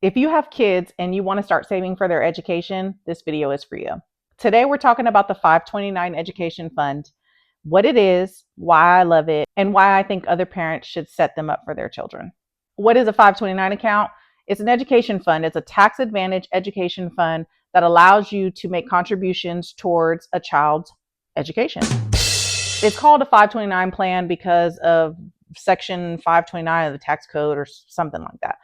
If you have kids and you want to start saving for their education, this video is for you. Today, we're talking about the 529 Education Fund, what it is, why I love it, and why I think other parents should set them up for their children. What is a 529 account? It's an education fund. It's a tax advantage education fund that allows you to make contributions towards a child's education. It's called a 529 plan because of section 529 of the tax code or something like that.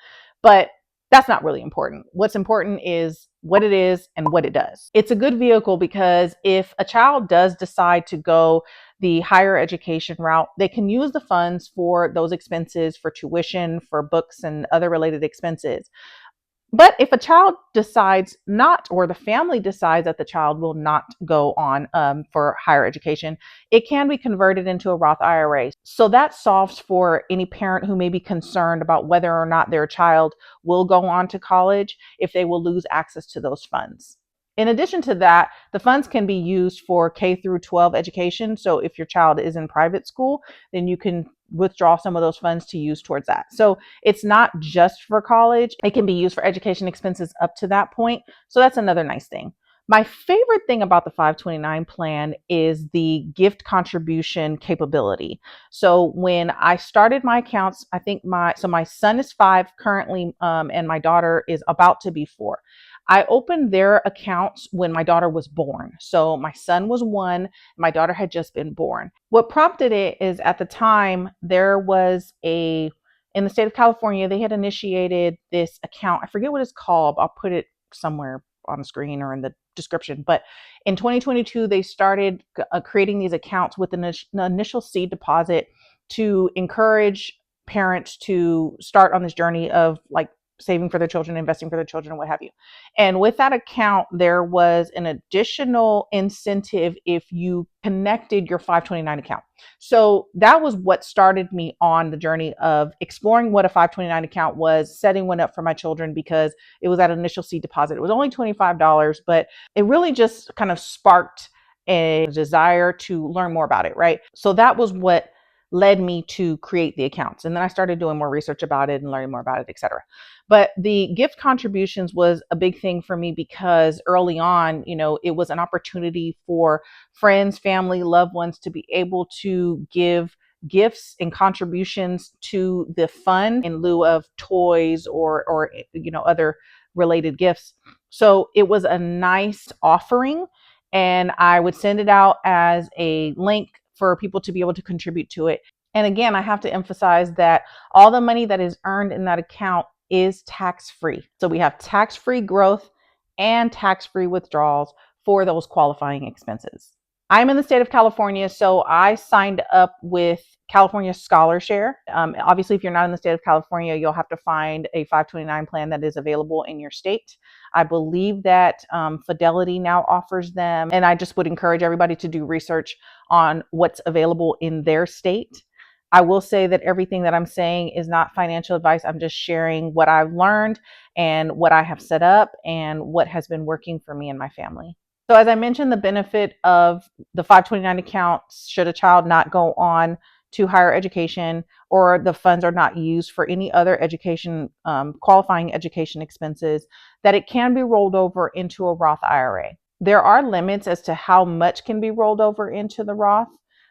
But that's not really important. What's important is what it is and what it does. It's a good vehicle because if a child does decide to go the higher education route, they can use the funds for those expenses, for tuition, for books and other related expenses. But if a child decides not, or the family decides that the child will not go on for higher education, it can be converted into a Roth IRA. So that solves for any parent who may be concerned about whether or not their child will go on to college, if they will lose access to those funds. In addition to that, the funds can be used for K through 12 education. So if your child is in private school, then you can withdraw some of those funds to use towards that. So it's not just for college. It can be used for education expenses up to that point. So that's another nice thing. My favorite thing about the 529 plan is the gift contribution capability. So when I started my accounts, I think my son is 5 currently, and my daughter is about to be 4. I opened their accounts when my daughter was born. So my son was 1, my daughter had just been born. What prompted it is at the time there was in the state of California, they had initiated this account. I forget what it's called. I'll put it somewhere on the screen or in the description. But in 2022, they started creating these accounts with an initial seed deposit to encourage parents to start on this journey of like saving for their children, investing for their children, and what have you. And with that account, there was an additional incentive if you connected your 529 account. So that was what started me on the journey of exploring what a 529 account was, setting one up for my children because it was that initial seed deposit. It was only $25, but it really just kind of sparked a desire to learn more about it, right? So that was what led me to create the accounts. And then I started doing more research about it and learning more about it, etc. But the gift contributions was a big thing for me because early on, it was an opportunity for friends, family, loved ones to be able to give gifts and contributions to the fund in lieu of toys or other related gifts. So it was a nice offering, and I would send it out as a link for people to be able to contribute to it. And again, I have to emphasize that all the money that is earned in that account is tax-free. So we have tax-free growth and tax-free withdrawals for those qualifying expenses. I'm in the state of California, so I signed up with California Scholarshare. Obviously, if you're not in the state of California, you'll have to find a 529 plan that is available in your state. I believe that Fidelity now offers them, and I just would encourage everybody to do research on what's available in their state. I will say that everything that I'm saying is not financial advice. I'm just sharing what I've learned and what I have set up and what has been working for me and my family. So as I mentioned, the benefit of the 529 account, should a child not go on to higher education or the funds are not used for any other education, qualifying education expenses, that it can be rolled over into a Roth IRA. There are limits as to how much can be rolled over into the Roth.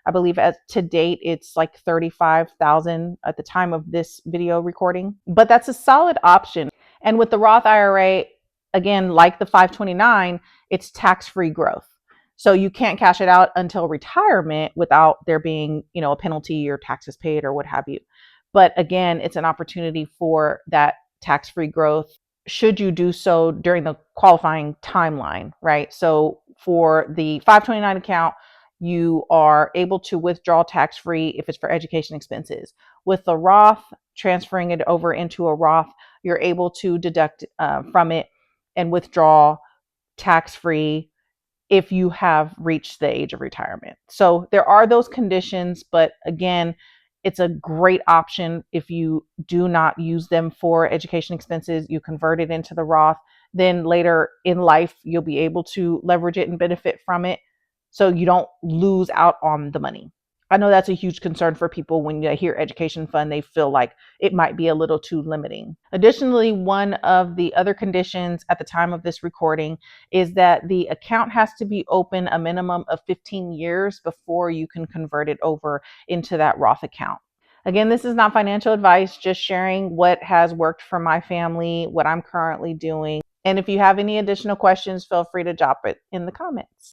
I believe to date, it's like $35,000 at the time of this video recording, but that's a solid option. And with the Roth IRA, again, like the 529, it's tax-free growth. So you can't cash it out until retirement without there being, a penalty or taxes paid or what have you. But again, it's an opportunity for that tax-free growth should you do so during the qualifying timeline, right? So for the 529 account, you are able to withdraw tax-free if it's for education expenses. With the Roth, transferring it over into a Roth, you're able to deduct from it and withdraw tax-free if you have reached the age of retirement. So there are those conditions, but again, it's a great option if you do not use them for education expenses. You convert it into the Roth, then later in life, you'll be able to leverage it and benefit from it so you don't lose out on the money. I know that's a huge concern for people. When you hear education fund, they feel like it might be a little too limiting. Additionally, one of the other conditions at the time of this recording is that the account has to be open a minimum of 15 years before you can convert it over into that Roth account. Again, this is not financial advice, just sharing what has worked for my family, what I'm currently doing. And if you have any additional questions, feel free to drop it in the comments.